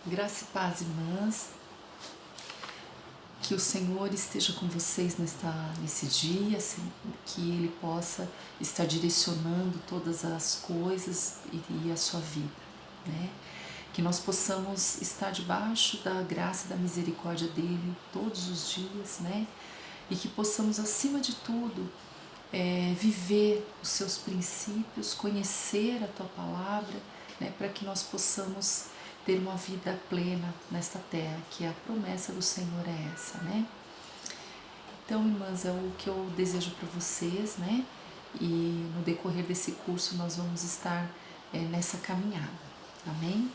Graça e paz, irmãs, que o Senhor esteja com vocês nesse dia, assim, que Ele possa estar direcionando todas as coisas e a sua vida, né? Que nós possamos estar debaixo da graça e da misericórdia dEle todos os dias, né? E que possamos, acima de tudo, viver os seus princípios, conhecer a Tua Palavra, né? Para que nós possamos ter uma vida plena nesta terra, que a promessa do Senhor é essa, né? Então, irmãs, é o que eu desejo para vocês, né? E no decorrer desse curso nós vamos estar nessa caminhada, amém?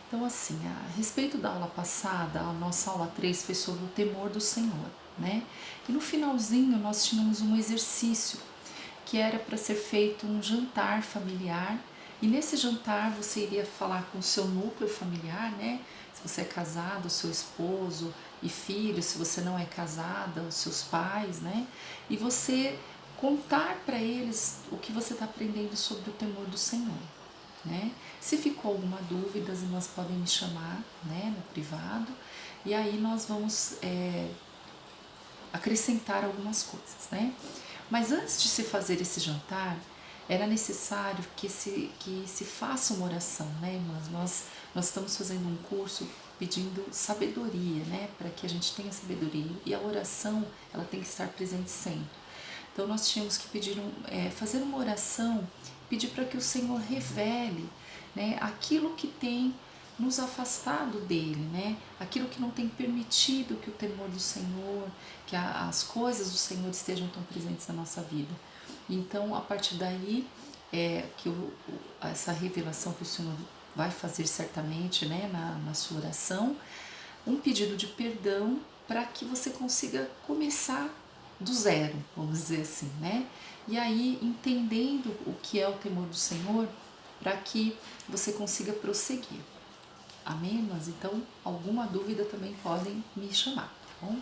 Então, assim, a respeito da aula passada, a nossa aula 3 foi sobre o temor do Senhor, né? E no finalzinho nós tínhamos um exercício que era para ser feito um jantar familiar. E nesse jantar você iria falar com o seu núcleo familiar, né? Se você é casado, o seu esposo e filhos, se você não é casada, os seus pais, né? E você contar para eles o que você está aprendendo sobre o temor do Senhor, né? Se ficou alguma dúvida, as irmãs podem me chamar, né, no privado, e aí nós vamos acrescentar algumas coisas, né? Mas antes de se fazer esse jantar, era necessário que se faça uma oração, né, irmãs? Nós estamos fazendo um curso pedindo sabedoria, né, para que a gente tenha sabedoria. E a oração, ela tem que estar presente sempre. Então nós tínhamos que fazer uma oração, pedir para que o Senhor revele, né, aquilo que tem nos afastado dele, né? Aquilo que não tem permitido que o temor do Senhor, que as coisas do Senhor estejam tão presentes na nossa vida. Então, a partir daí, essa revelação que o Senhor vai fazer certamente, né, na sua oração, um pedido de perdão para que você consiga começar do zero, vamos dizer assim, né? E aí, entendendo o que é o temor do Senhor, para que você consiga prosseguir. Amém, irmãs? Então, alguma dúvida também podem me chamar, tá bom?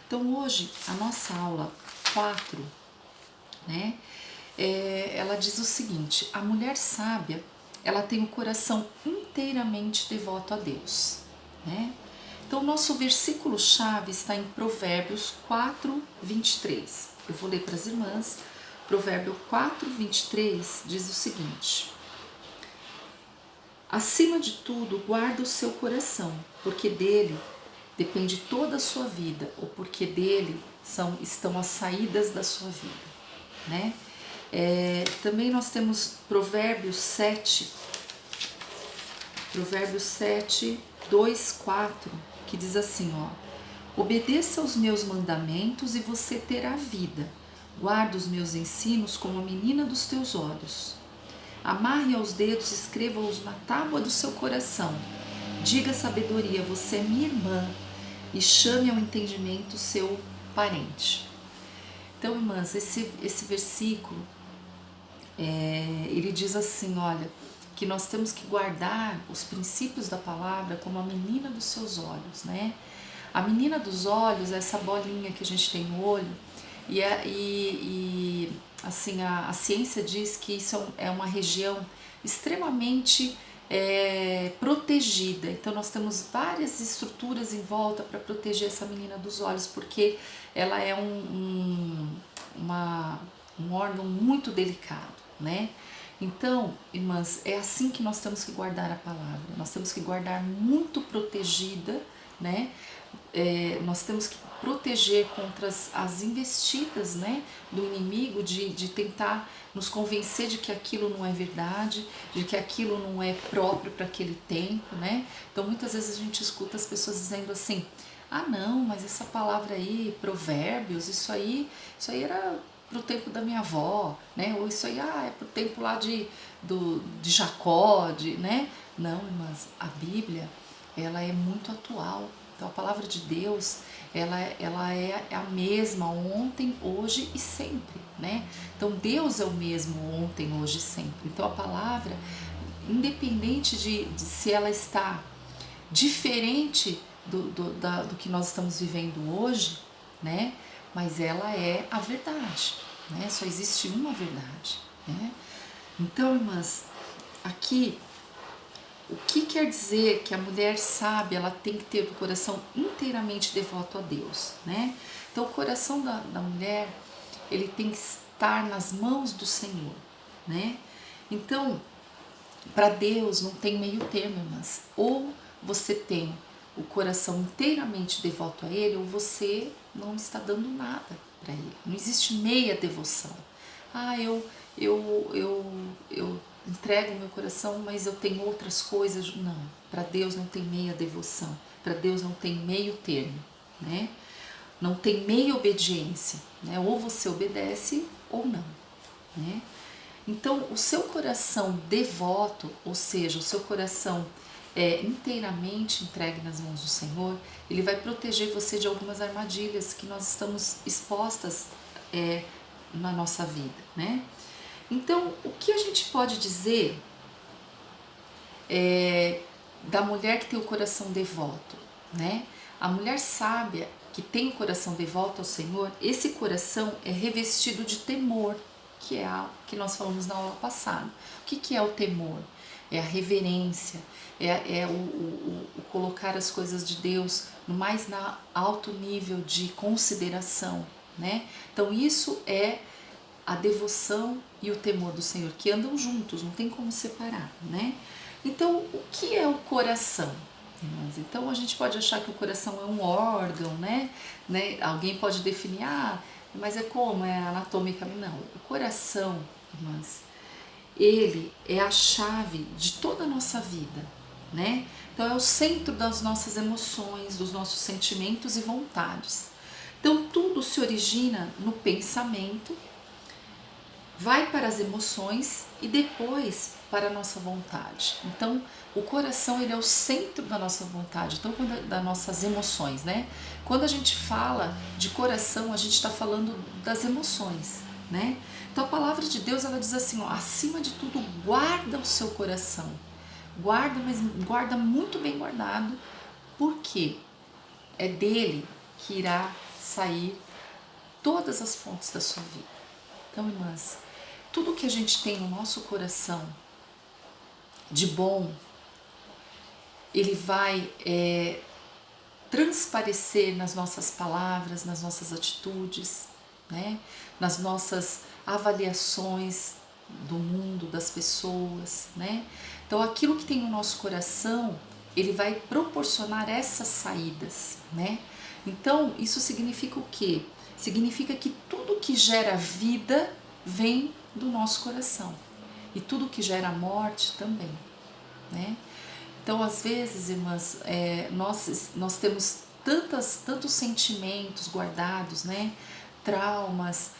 Então, hoje, a nossa aula 4, né? Ela diz o seguinte: a mulher sábia, ela tem o coração inteiramente devoto a Deus, né? Então, o nosso versículo-chave está em Provérbios 4, 23. Eu vou ler para as irmãs. Provérbio 4, 23 diz o seguinte: acima de tudo, guarda o seu coração, porque dele depende toda a sua vida, ou porque dele estão as saídas da sua vida, né? Também nós temos Provérbios 7, 2, 4, que diz assim, ó: obedeça aos meus mandamentos e você terá vida. Guarda os meus ensinos como a menina dos teus olhos. Amarre aos dedos, escreva-os na tábua do seu coração. Diga sabedoria, você é minha irmã, e chame ao entendimento seu parente. Então, irmãs, esse versículo, ele diz assim, olha, que nós temos que guardar os princípios da palavra como a menina dos seus olhos, né? A menina dos olhos é essa bolinha que a gente tem no olho, assim, a ciência diz que isso é uma região extremamente protegida. Então nós temos várias estruturas em volta para proteger essa menina dos olhos, porque ela é um órgão muito delicado, né? Então, irmãs, é assim que nós temos que guardar a palavra. Nós temos que guardar muito protegida, né? Nós temos que proteger contra as investidas, né, do inimigo de tentar nos convencer de que aquilo não é verdade, de que aquilo não é próprio para aquele tempo, né? Então muitas vezes a gente escuta as pessoas dizendo assim: ah não, mas essa palavra aí, provérbios, isso aí era pro tempo da minha avó, né? Ou isso aí é pro tempo lá de Jacó, né? Não, irmãs, a Bíblia, ela é muito atual. Então a palavra de Deus, ela é a mesma ontem, hoje e sempre, né? Então Deus é o mesmo ontem, hoje e sempre. Então a palavra, independente de se ela está diferente do que nós estamos vivendo hoje, né? Mas ela é a verdade, né? Só existe uma verdade, né? Então, irmãs, aqui O que quer dizer que a mulher sábia, ela tem que ter o coração inteiramente devoto a Deus, né? Então, o coração da mulher, ele tem que estar nas mãos do Senhor, né? Então, para Deus não tem meio termo, irmãs. Ou você tem o coração inteiramente devoto a Ele, ou você não está dando nada para Ele. Não existe meia devoção. Ah, eu entrego meu coração, mas eu tenho outras coisas. Não, para Deus não tem meia devoção. Para Deus não tem meio termo, né? Não tem meia obediência, né? Ou você obedece ou não, né? Então, o seu coração devoto, ou seja, o seu coração inteiramente entregue nas mãos do Senhor, ele vai proteger você de algumas armadilhas que nós estamos expostas na nossa vida, né? Então, o que a gente pode dizer da mulher que tem o coração devoto, né? A mulher sábia que tem o coração devoto ao Senhor, esse coração é revestido de temor, que é algo que nós falamos na aula passada. O que é o temor? É a reverência, o colocar as coisas de Deus no mais alto nível de consideração, né? Então isso é a devoção e o temor do Senhor, que andam juntos, não tem como separar, né? Então, o que é o coração? Então a gente pode achar que o coração é um órgão, né? Alguém pode definir, mas é como? É anatomicamente? Não. O coração, irmãs, ele é a chave de toda a nossa vida, né? Então é o centro das nossas emoções, dos nossos sentimentos e vontades. Então tudo se origina no pensamento, vai para as emoções e depois para a nossa vontade. Então, o coração ele é o centro da nossa vontade, então das nossas emoções, né? Quando a gente fala de coração, a gente está falando das emoções, né? Então, a palavra de Deus ela diz assim, ó, acima de tudo, guarda o seu coração. Guarda, mas guarda muito bem guardado, porque é dele que irá sair todas as fontes da sua vida. Então, irmãs, tudo que a gente tem no nosso coração de bom, ele vai transparecer nas nossas palavras, nas nossas atitudes, né? Nas nossas avaliações do mundo, das pessoas, né? Então, aquilo que tem no nosso coração, ele vai proporcionar essas saídas, né? Então, isso significa o quê? Significa que tudo que gera vida vem do nosso coração. E tudo que gera morte também, né? Então, às vezes, irmãs, nós temos tantos sentimentos guardados, né? Traumas,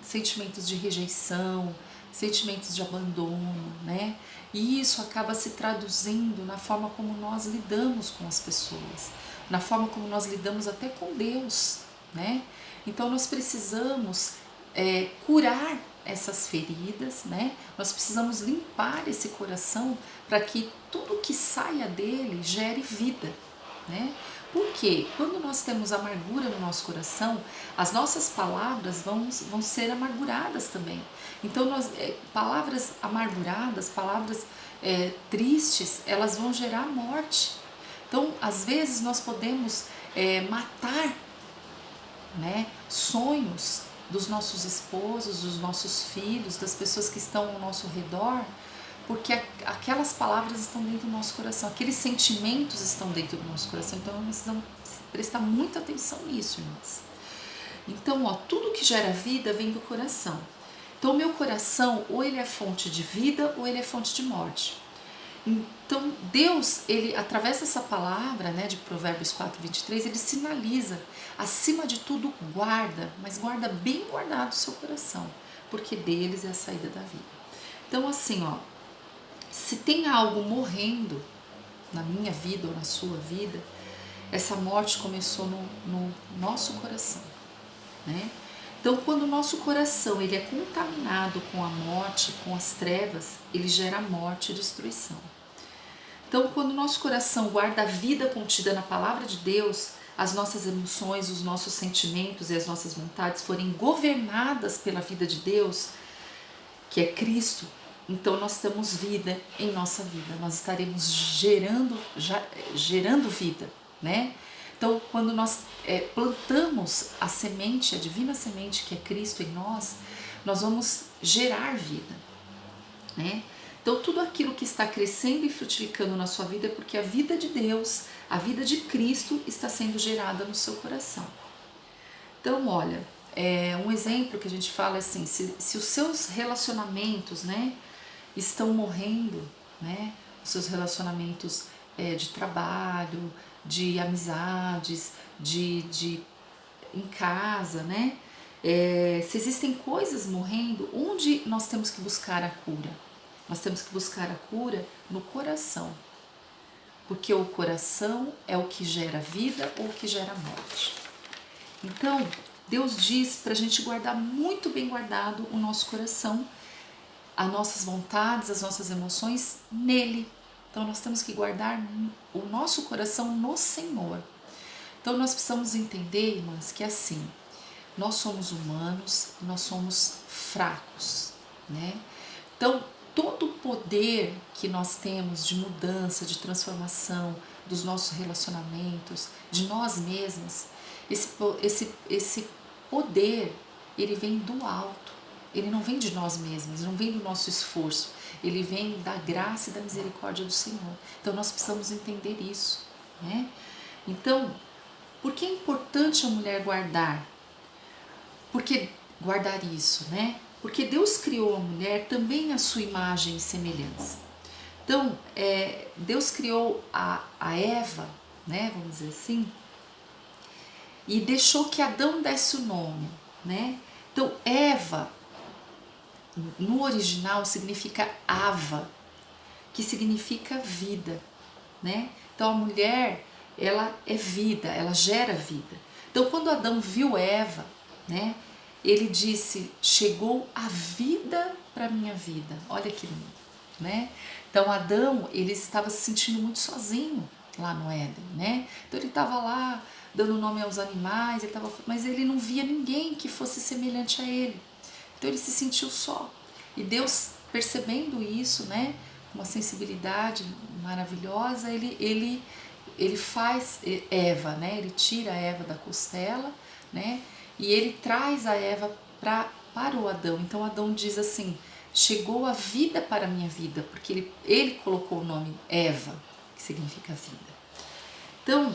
sentimentos de rejeição, sentimentos de abandono, né? E isso acaba se traduzindo na forma como nós lidamos com as pessoas, na forma como nós lidamos até com Deus, né? Então, nós precisamos curar essas feridas, né? Nós precisamos limpar esse coração para que tudo que saia dele gere vida, né? Porque quando nós temos amargura no nosso coração, as nossas palavras vão ser amarguradas também. Então, palavras amarguradas, palavras tristes, elas vão gerar morte. Então, às vezes nós podemos matar, né, sonhos dos nossos esposos, dos nossos filhos, das pessoas que estão ao nosso redor, porque aquelas palavras estão dentro do nosso coração, aqueles sentimentos estão dentro do nosso coração. Então nós precisamos prestar muita atenção nisso, irmãs. Então, tudo que gera vida vem do coração. Então, o meu coração, ou ele é fonte de vida, ou ele é fonte de morte. Então, Deus, ele, através dessa palavra, né, de Provérbios 4:23, ele sinaliza, acima de tudo, guarda, mas guarda bem guardado o seu coração, porque deles é a saída da vida. Então, assim, se tem algo morrendo na minha vida ou na sua vida, essa morte começou no nosso coração, né? Então, quando o nosso coração ele é contaminado com a morte, com as trevas, ele gera morte e destruição. Então, quando o nosso coração guarda a vida contida na palavra de Deus, as nossas emoções, os nossos sentimentos e as nossas vontades forem governadas pela vida de Deus, que é Cristo, então nós temos vida em nossa vida, nós estaremos gerando vida, né? Então, quando nós plantamos a semente, a divina semente que é Cristo em nós vamos gerar vida, né? Então, tudo aquilo que está crescendo e frutificando na sua vida é porque a vida de Deus, a vida de Cristo está sendo gerada no seu coração. Então, olha, um exemplo que a gente fala é assim, se os seus relacionamentos, né, estão morrendo, né, os seus relacionamentos de trabalho, de amizades, de em casa, né, se existem coisas morrendo, onde nós temos que buscar a cura? Nós temos que buscar a cura no coração, porque o coração é o que gera vida ou o que gera morte. Então, Deus diz para a gente guardar muito bem guardado o nosso coração, as nossas vontades, as nossas emoções nele. Então, nós temos que guardar o nosso coração no Senhor. Então, nós precisamos entender, irmãs, que assim, nós somos humanos, nós somos fracos, né? Então, todo o poder que nós temos de mudança, de transformação dos nossos relacionamentos, de nós mesmas, esse poder, ele vem do alto, ele não vem de nós mesmos, não vem do nosso esforço, ele vem da graça e da misericórdia do Senhor. Então nós precisamos entender isso, né? Então, por que é importante a mulher guardar? Porque guardar isso, né? Porque Deus criou a mulher também à sua imagem e semelhança. Então, Deus criou a Eva, né? Vamos dizer assim, e deixou que Adão desse o nome, né? Então, Eva, no original, significa Ava, que significa vida, né? Então, a mulher, ela é vida, ela gera vida. Então, quando Adão viu Eva, né? Ele disse, chegou a vida para minha vida. Olha que lindo, né? Então, Adão, ele estava se sentindo muito sozinho lá no Éden, né? Então, ele estava lá dando nome aos animais, mas ele não via ninguém que fosse semelhante a ele. Então ele se sentiu só. E Deus, percebendo isso, né, uma sensibilidade maravilhosa, ele faz Eva, né, ele tira a Eva da costela, né, e ele traz a Eva para o Adão. Então Adão diz assim, chegou a vida para a minha vida, porque ele colocou o nome Eva, que significa vida. Então,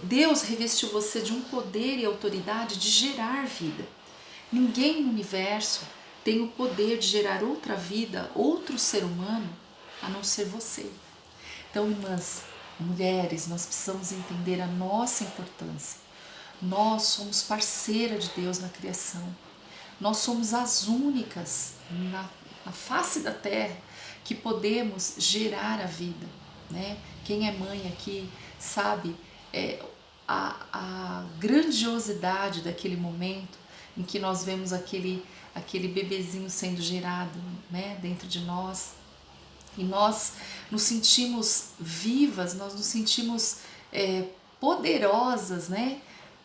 Deus revestiu você de um poder e autoridade de gerar vida. Ninguém no universo tem o poder de gerar outra vida, outro ser humano, a não ser você. Então, irmãs, mulheres, nós precisamos entender a nossa importância. Nós somos parceira de Deus na criação. Nós somos as únicas na face da terra que podemos gerar a vida, né? Quem é mãe aqui sabe a grandiosidade daquele momento em que nós vemos aquele bebezinho sendo gerado, né, dentro de nós, e nós nos sentimos vivas, nós nos sentimos poderosas, né,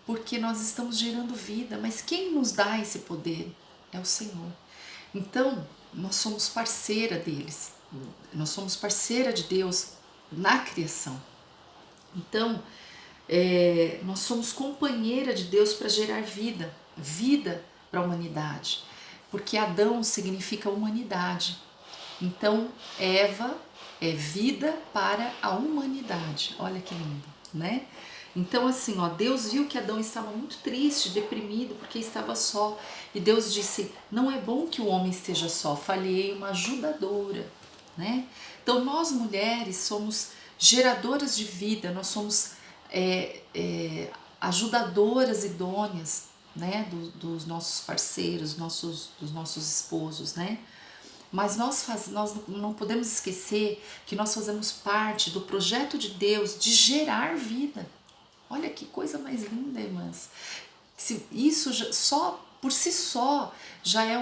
porque nós estamos gerando vida. Mas quem nos dá esse poder? É o Senhor. Então, nós somos parceira deles, nós somos parceira de Deus na criação. Então, nós somos companheira de Deus para gerar vida, vida para a humanidade, porque Adão significa humanidade. Então, Eva é vida para a humanidade. Olha que lindo, né? Então, assim, ó, Deus viu que Adão estava muito triste, deprimido, porque estava só. E Deus disse, não é bom que o homem esteja só, falhei uma ajudadora, né? Então, nós mulheres somos geradoras de vida, nós somos ajudadoras idôneas, né, dos nossos parceiros, dos nossos esposos, né? Mas nós não podemos esquecer que nós fazemos parte do projeto de Deus de gerar vida. Olha que coisa mais linda, irmãs. Isso só por si só já é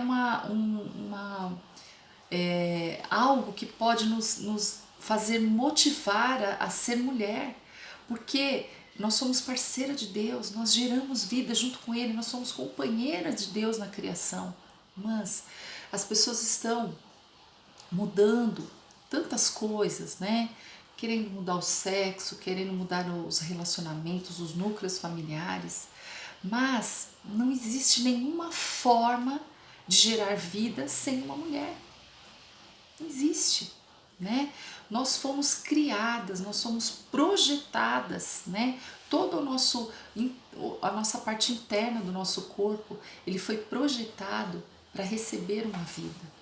algo que pode nos fazer motivar a ser mulher, porque nós somos parceira de Deus, nós geramos vida junto com Ele, nós somos companheiras de Deus na criação. Mas as pessoas estão mudando tantas coisas, né? Querendo mudar o sexo, querendo mudar os relacionamentos, os núcleos familiares, mas não existe nenhuma forma de gerar vida sem uma mulher. Não existe, né? Nós fomos criadas, nós somos projetadas, né? Todo o nosso, a nossa parte interna do nosso corpo, ele foi projetado para receber uma vida.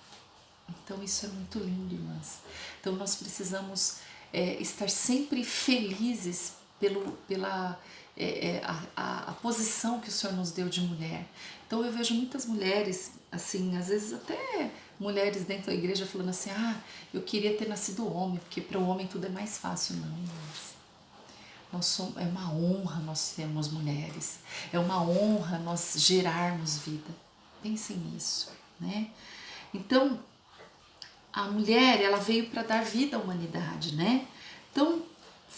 Então isso é muito lindo, irmãs. Então nós precisamos estar sempre felizes pela a posição que o Senhor nos deu de mulher. Então eu vejo muitas mulheres, assim, às vezes até mulheres dentro da igreja falando assim, eu queria ter nascido homem, porque para o homem tudo é mais fácil. Não, irmãs. É uma honra nós sermos mulheres, é uma honra nós gerarmos vida. Pensem nisso, né? Então, a mulher, ela veio para dar vida à humanidade, né? Então,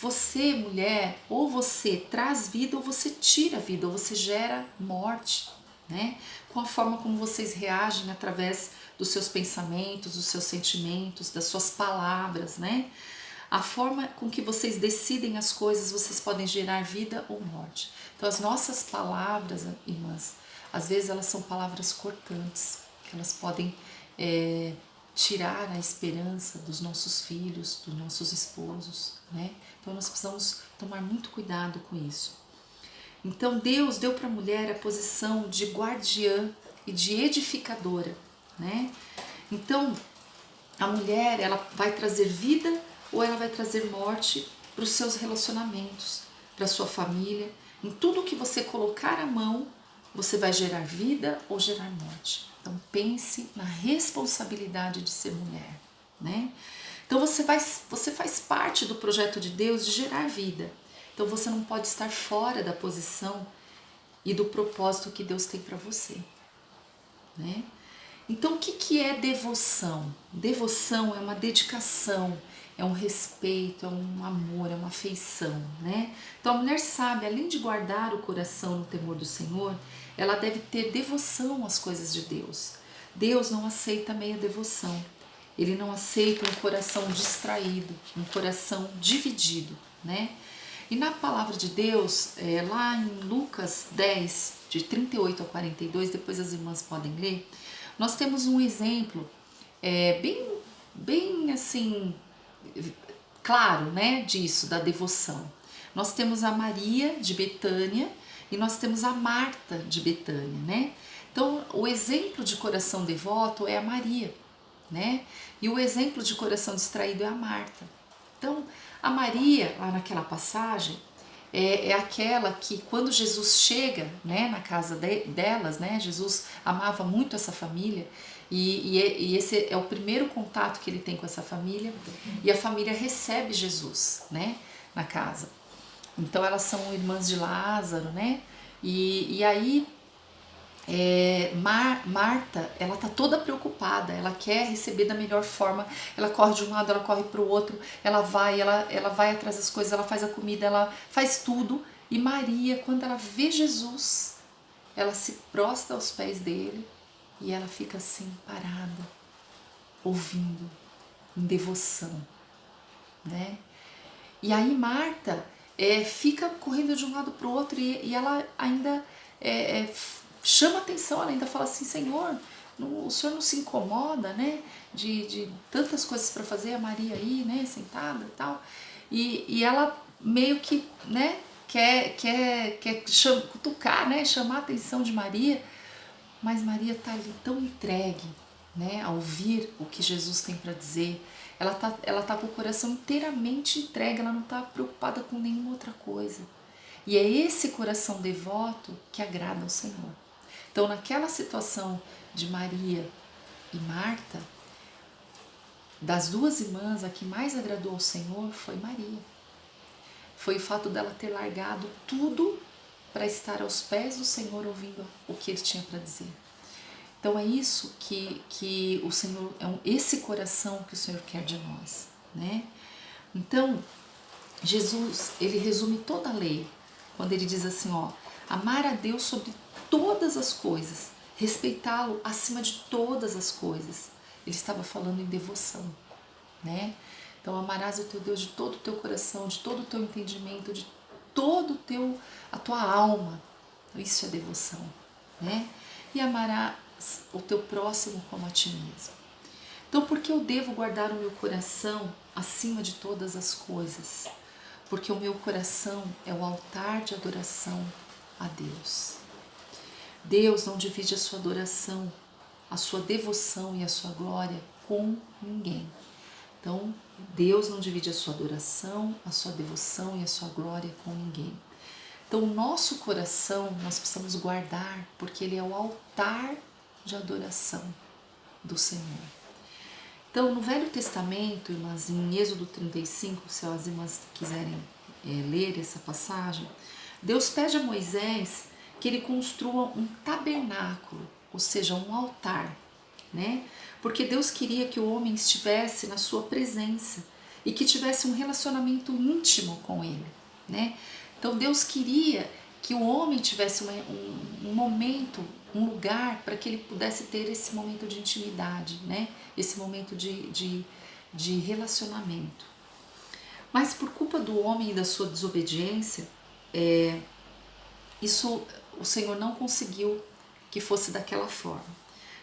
você, mulher, ou você traz vida ou você tira vida, ou você gera morte, né? Com a forma como vocês reagem através dos seus pensamentos, dos seus sentimentos, das suas palavras, né? A forma com que vocês decidem as coisas, vocês podem gerar vida ou morte. Então, as nossas palavras, irmãs, às vezes elas são palavras cortantes, que elas podem tirar a esperança dos nossos filhos, dos nossos esposos, né? Então nós precisamos tomar muito cuidado com isso. Então Deus deu para a mulher a posição de guardiã e de edificadora, né? Então a mulher, ela vai trazer vida ou ela vai trazer morte para os seus relacionamentos, para a sua família. Em tudo que você colocar a mão, você vai gerar vida ou gerar morte. Então pense na responsabilidade de ser mulher, né? Então você faz parte do projeto de Deus de gerar vida. Então você não pode estar fora da posição e do propósito que Deus tem para você, né? Então o que é devoção? Devoção é uma dedicação, é um respeito, é um amor, é uma afeição, né? Então a mulher sabe, além de guardar o coração no temor do Senhor, ela deve ter devoção às coisas de Deus. Deus não aceita meia devoção. Ele não aceita um coração distraído, um coração dividido, né? E na palavra de Deus, lá em Lucas 10, de 38 a 42, depois as irmãs podem ler, nós temos um exemplo bem assim, claro, né, disso, da devoção. Nós temos a Maria de Betânia e nós temos a Marta de Betânia, né? Então, o exemplo de coração devoto é a Maria, né? E o exemplo de coração distraído é a Marta. Então, a Maria, lá naquela passagem, é aquela que quando Jesus chega, né, na casa delas, né, Jesus amava muito essa família e esse é o primeiro contato que ele tem com essa família e a família recebe Jesus, né, na casa. Então elas são irmãs de Lázaro, né, e aí Marta, ela tá toda preocupada, ela quer receber da melhor forma, ela corre de um lado, ela corre para o outro, ela vai atrás das coisas, ela faz a comida, ela faz tudo. E Maria, quando ela vê Jesus, ela se prostra aos pés dele e ela fica assim, parada, ouvindo, em devoção, né? E aí Marta fica correndo de um lado para o outro e ela ainda chama atenção, ela ainda fala assim, Senhor, o Senhor não se incomoda, né, de tantas coisas para fazer, a Maria aí, né, sentada e tal, e ela meio que, né, quer cutucar, né, chamar a atenção de Maria, mas Maria tá ali tão entregue, né, a ouvir o que Jesus tem para dizer, ela tá com o coração inteiramente entregue, ela não tá preocupada com nenhuma outra coisa. E é esse coração devoto que agrada ao Senhor. Então, naquela situação de Maria e Marta, das duas irmãs, a que mais agradou ao Senhor foi Maria. Foi o fato dela ter largado tudo para estar aos pés do Senhor ouvindo o que ele tinha para dizer. Então é isso que o Senhor, esse coração que o Senhor quer de nós, né? Então, Jesus, ele resume toda a lei, quando ele diz assim, amar a Deus sobre todas as coisas, respeitá-lo acima de todas as coisas. ele estava falando em devoção, né? Então amarás o teu Deus de todo o teu coração, de todo o teu entendimento, de todo a tua alma. Então, isso é devoção, né? E amarás o teu próximo como a ti mesmo. Então, por que eu devo guardar o meu coração acima de todas as coisas? Porque o meu coração é o altar de adoração a Deus. Deus não divide a sua adoração, a sua devoção e a sua glória com ninguém. Então, Deus não divide a sua adoração, a sua devoção e a sua glória com ninguém. Então, o nosso coração nós precisamos guardar, porque ele é o altar de adoração do Senhor. Então, no Velho Testamento, irmãs, em Êxodo 35, se as irmãs quiserem ler essa passagem, Deus pede a Moisés que ele construa um tabernáculo, ou seja, um altar, né? Porque Deus queria que o homem estivesse na sua presença e que tivesse um relacionamento íntimo com ele, né? Então Deus queria que o homem tivesse um momento, um lugar para que ele pudesse ter esse momento de intimidade, né? Esse momento de relacionamento. Mas por culpa do homem e da sua desobediência, isso o Senhor não conseguiu que fosse daquela forma.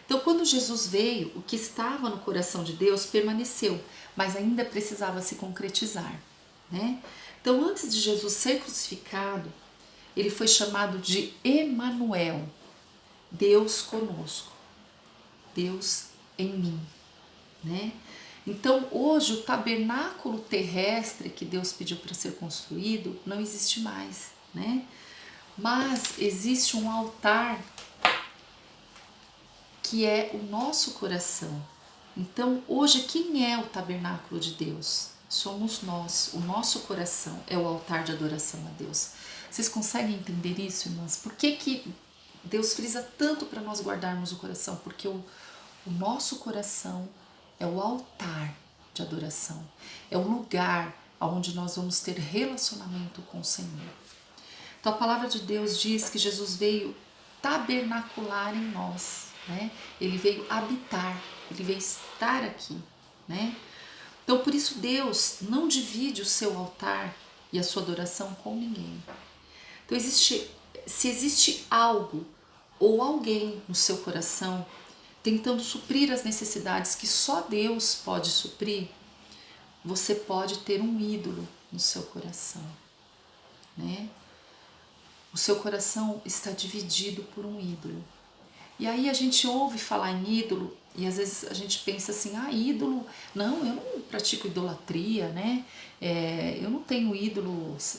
Então, quando Jesus veio, o que estava no coração de Deus permaneceu, mas ainda precisava se concretizar, né? Então, antes de Jesus ser crucificado, ele foi chamado de Emanuel, Deus conosco, Deus em mim, né? Então, hoje o tabernáculo terrestre que Deus pediu para ser construído não existe mais, né? Mas existe um altar que é o nosso coração. Então, hoje, quem é o tabernáculo de Deus? Somos nós, o nosso coração é o altar de adoração a Deus. Vocês conseguem entender isso, irmãs? Por que Deus frisa tanto para nós guardarmos o coração? Porque o nosso coração é o altar de adoração, é o lugar onde nós vamos ter relacionamento com o Senhor. Então, a palavra de Deus diz que Jesus veio tabernacular em nós, né? Ele veio habitar, ele veio estar aqui, né? Então, por isso Deus não divide o seu altar e a sua adoração com ninguém. Então, se existe algo ou alguém no seu coração tentando suprir as necessidades que só Deus pode suprir, você pode ter um ídolo no seu coração, né? O seu coração está dividido por um ídolo. E aí a gente ouve falar em ídolo e às vezes a gente pensa assim, ídolo, não, eu não pratico idolatria, né? Eu não tenho ídolos,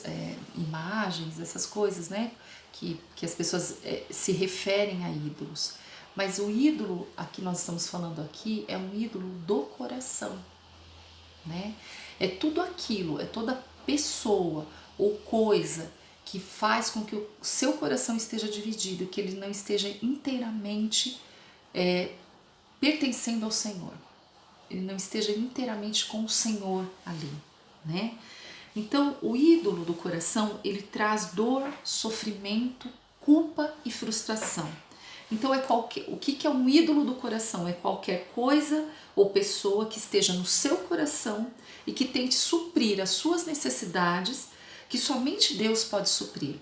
imagens, essas coisas, né? Que as pessoas se referem a ídolos. Mas o ídolo a que nós estamos falando aqui é um ídolo do coração, né? É tudo aquilo, é toda pessoa ou coisa que faz com que o seu coração esteja dividido, que ele não esteja inteiramente pertencendo ao Senhor, ele não esteja inteiramente com o Senhor ali, né? Então, o ídolo do coração, ele traz dor, sofrimento, culpa e frustração. Então, o que é um ídolo do coração? É qualquer coisa ou pessoa que esteja no seu coração e que tente suprir as suas necessidades que somente Deus pode suprir.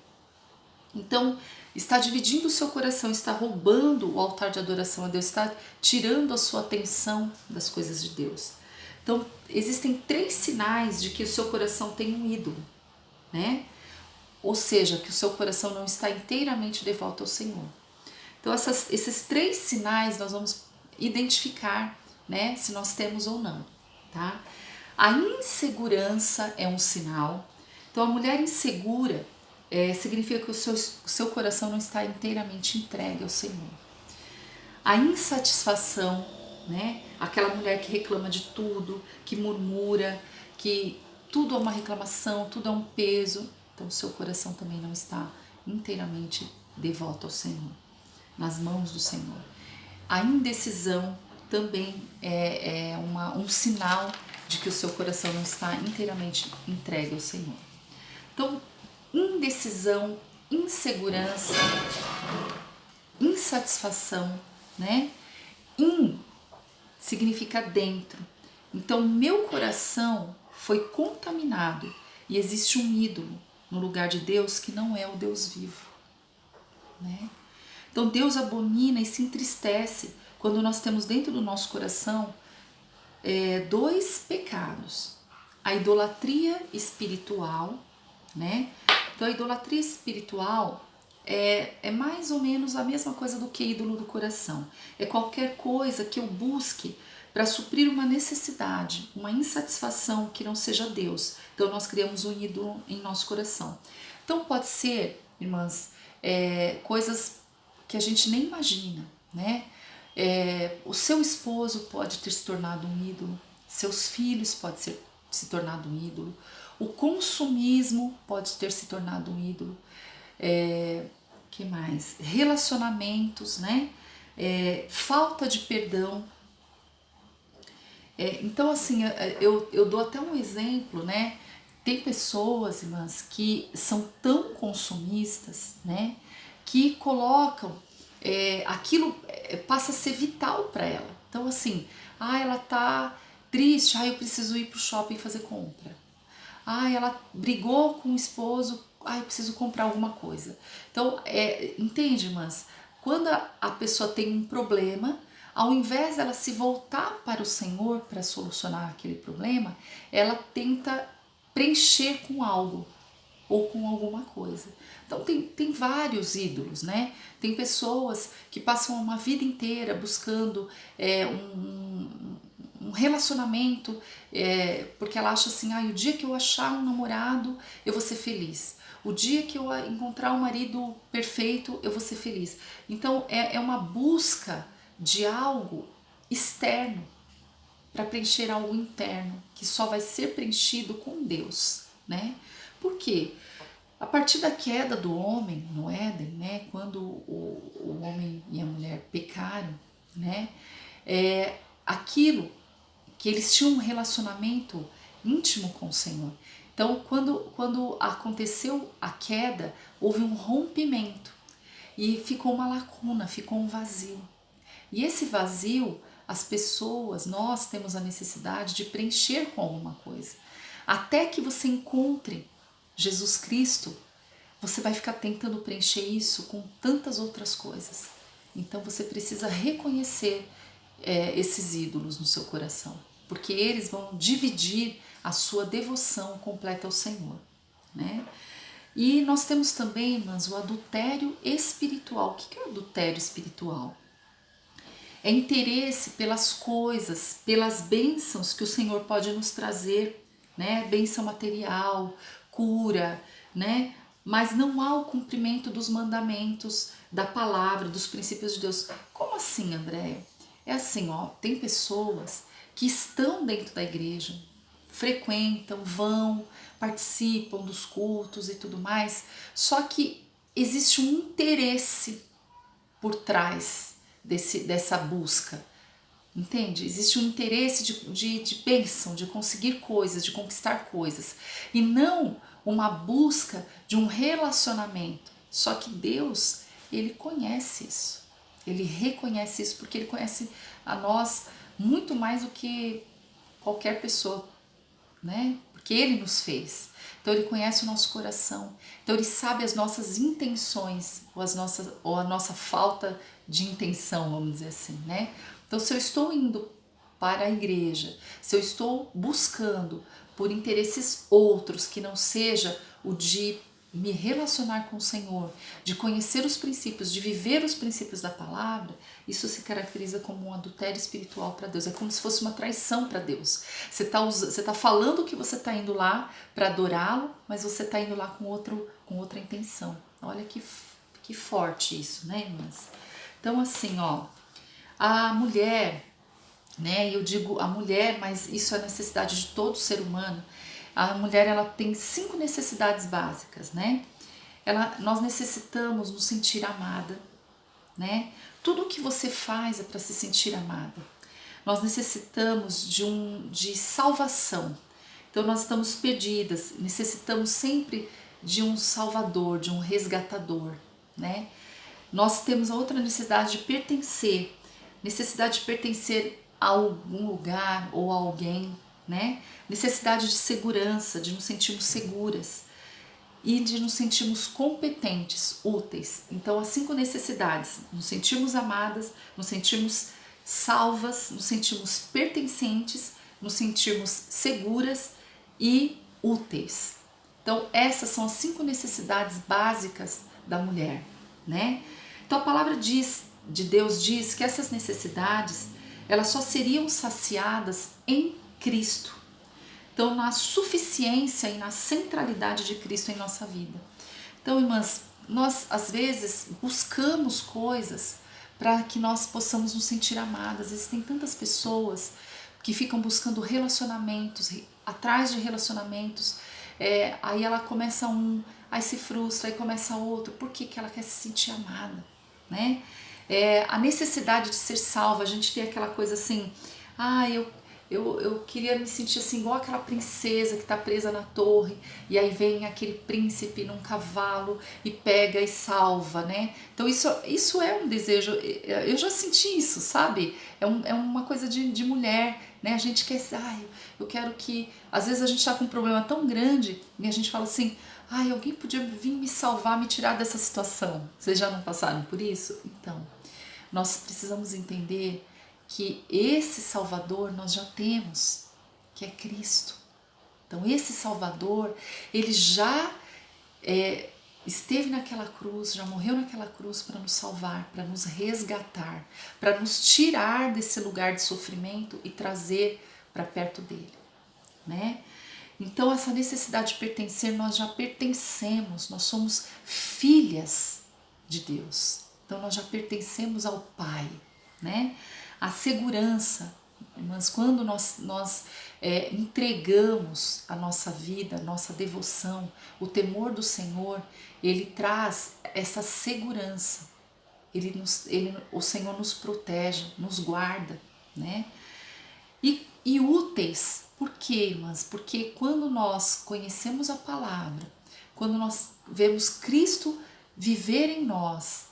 Então, está dividindo o seu coração, está roubando o altar de adoração a Deus, está tirando a sua atenção das coisas de Deus. Então, existem 3 sinais de que o seu coração tem um ídolo, né? Ou seja, que o seu coração não está inteiramente devoto ao Senhor. Então, esses 3 sinais nós vamos identificar, né, se nós temos ou não, tá? A insegurança é um sinal. Então, a mulher insegura significa que o seu coração não está inteiramente entregue ao Senhor. A insatisfação, né? Aquela mulher que reclama de tudo, que murmura, que tudo é uma reclamação, tudo é um peso. Então, o seu coração também não está inteiramente devoto ao Senhor, nas mãos do Senhor. A indecisão também é um sinal de que o seu coração não está inteiramente entregue ao Senhor. Então, indecisão, insegurança, insatisfação, né? significa dentro. Então, meu coração foi contaminado e existe um ídolo no lugar de Deus que não é o Deus vivo, né? Então, Deus abomina e se entristece quando nós temos dentro do nosso coração dois pecados: a idolatria espiritual, né? Então, a idolatria espiritual é mais ou menos a mesma coisa do que ídolo do coração. É qualquer coisa que eu busque para suprir uma necessidade, uma insatisfação que não seja Deus. Então, nós criamos um ídolo em nosso coração. Então, pode ser, irmãs, coisas que a gente nem imagina, né? O seu esposo pode ter se tornado um ídolo, seus filhos podem se tornado um ídolo, o consumismo pode ter se tornado um ídolo, que mais? Relacionamentos, né? Falta de perdão. Então, assim, eu dou até um exemplo, né? Tem pessoas, irmãs, que são tão consumistas, né? Que colocam aquilo passa a ser vital para ela. Então, assim, ela tá triste, eu preciso ir pro shopping fazer compra. Ela brigou com o esposo, eu preciso comprar alguma coisa. Então, entende, irmãs? Quando a pessoa tem um problema, ao invés dela se voltar para o Senhor para solucionar aquele problema, ela tenta preencher com algo ou com alguma coisa. Então tem vários ídolos, né? Tem pessoas que passam uma vida inteira buscando um relacionamento, porque ela acha assim, o dia que eu achar um namorado, eu vou ser feliz. O dia que eu encontrar um marido perfeito, eu vou ser feliz. Então é uma busca de algo externo para preencher algo interno, que só vai ser preenchido com Deus, né? Por quê? A partir da queda do homem no Éden, né, quando o homem e a mulher pecaram, né, aquilo que eles tinham um relacionamento íntimo com o Senhor. Então, quando aconteceu a queda, houve um rompimento e ficou uma lacuna, ficou um vazio. E esse vazio, as pessoas, nós temos a necessidade de preencher com alguma coisa. Até que você encontre Jesus Cristo, você vai ficar tentando preencher isso com tantas outras coisas. Então você precisa reconhecer esses ídolos no seu coração, porque eles vão dividir a sua devoção completa ao Senhor, né? E nós temos também, irmãs, o adultério espiritual. O que é o adultério espiritual? É interesse pelas coisas, pelas bênçãos que o Senhor pode nos trazer, né? Bênção material, cura, né? Mas não há o cumprimento dos mandamentos, da palavra, dos princípios de Deus. Como assim, Andréia? É assim, tem pessoas que estão dentro da igreja, frequentam, vão, participam dos cultos e tudo mais, só que existe um interesse por trás dessa busca, entende? Existe um interesse de bênção, de conseguir coisas, de conquistar coisas, e não uma busca de um relacionamento. Só que Deus, Ele conhece isso, Ele reconhece isso, porque Ele conhece a nós muito mais do que qualquer pessoa, né? Porque Ele nos fez. Então Ele conhece o nosso coração, então Ele sabe as nossas intenções ou a nossa falta de intenção, vamos dizer assim, né? Então, se eu estou indo para a igreja, se eu estou buscando por interesses outros que não seja o de me relacionar com o Senhor, de conhecer os princípios, de viver os princípios da palavra, isso se caracteriza como um adultério espiritual para Deus. É como se fosse uma traição para Deus. Você tá falando que você está indo lá para adorá-lo, mas você está indo lá com outra intenção. Olha que forte isso, né, irmãs? Então, assim, a mulher, né, eu digo a mulher, mas isso é a necessidade de todo ser humano. A mulher, ela tem 5 necessidades básicas, né? Nós necessitamos nos sentir amada, né? Tudo que você faz é para se sentir amada. Nós necessitamos de salvação. Então nós estamos perdidas, necessitamos sempre de um salvador, de um resgatador, né? Nós temos a outra necessidade de pertencer a algum lugar ou a alguém, né? Necessidade de segurança, de nos sentirmos seguras e de nos sentirmos competentes, úteis. Então, as 5 necessidades: nos sentirmos amadas, nos sentirmos salvas, nos sentirmos pertencentes, nos sentirmos seguras e úteis. Então, essas são as 5 necessidades básicas da mulher, né? Então, a palavra de Deus diz que essas necessidades, elas só seriam saciadas em Cristo. Então, na suficiência e na centralidade de Cristo em nossa vida. Então, irmãs, nós às vezes buscamos coisas para que nós possamos nos sentir amadas. Existem tantas pessoas que ficam buscando relacionamentos, atrás de relacionamentos, aí ela começa um, aí se frustra, aí começa outro. Por que ela quer se sentir amada, né? A necessidade de ser salva, a gente tem aquela coisa assim, eu queria me sentir assim, igual aquela princesa que está presa na torre, e aí vem aquele príncipe num cavalo e pega e salva, né? Então isso é um desejo, eu já senti isso, sabe? É uma coisa de mulher, né? A gente quer, eu quero que... Às vezes a gente está com um problema tão grande e a gente fala assim, alguém podia vir me salvar, me tirar dessa situação. Vocês já não passaram por isso? Então, nós precisamos entender que esse Salvador nós já temos, que é Cristo. Então esse Salvador, ele já esteve naquela cruz, já morreu naquela cruz para nos salvar, para nos resgatar, para nos tirar desse lugar de sofrimento e trazer para perto dele, né? Então essa necessidade de pertencer, nós já pertencemos, nós somos filhas de Deus. Então nós já pertencemos ao Pai, né? A segurança, mas quando nós entregamos a nossa vida, a nossa devoção, o temor do Senhor, ele traz essa segurança. O Senhor nos protege, nos guarda, né? E úteis, por quê, irmãs? Porque quando nós conhecemos a palavra, quando nós vemos Cristo viver em nós,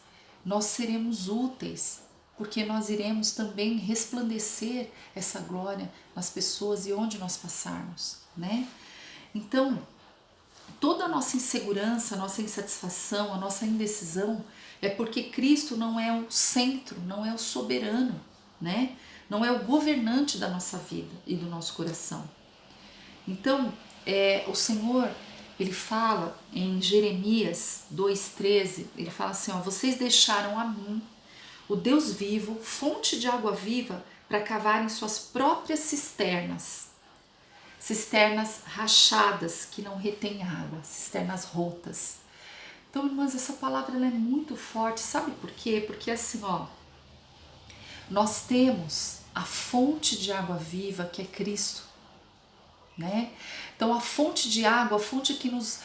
nós seremos úteis, porque nós iremos também resplandecer essa glória nas pessoas e onde nós passarmos, né? Então, toda a nossa insegurança, a nossa insatisfação, a nossa indecisão é porque Cristo não é o centro, não é o soberano, né? Não é o governante da nossa vida e do nosso coração. Então, o Senhor, ele fala em Jeremias 2,13, ele fala assim, vocês deixaram a mim, o Deus vivo, fonte de água viva, para cavarem suas próprias cisternas. Cisternas rachadas, que não retêm água, cisternas rotas. Então, irmãs, essa palavra ela é muito forte, sabe por quê? Porque assim, nós temos a fonte de água viva, que é Cristo, né? Então, a fonte de água, a fonte que nos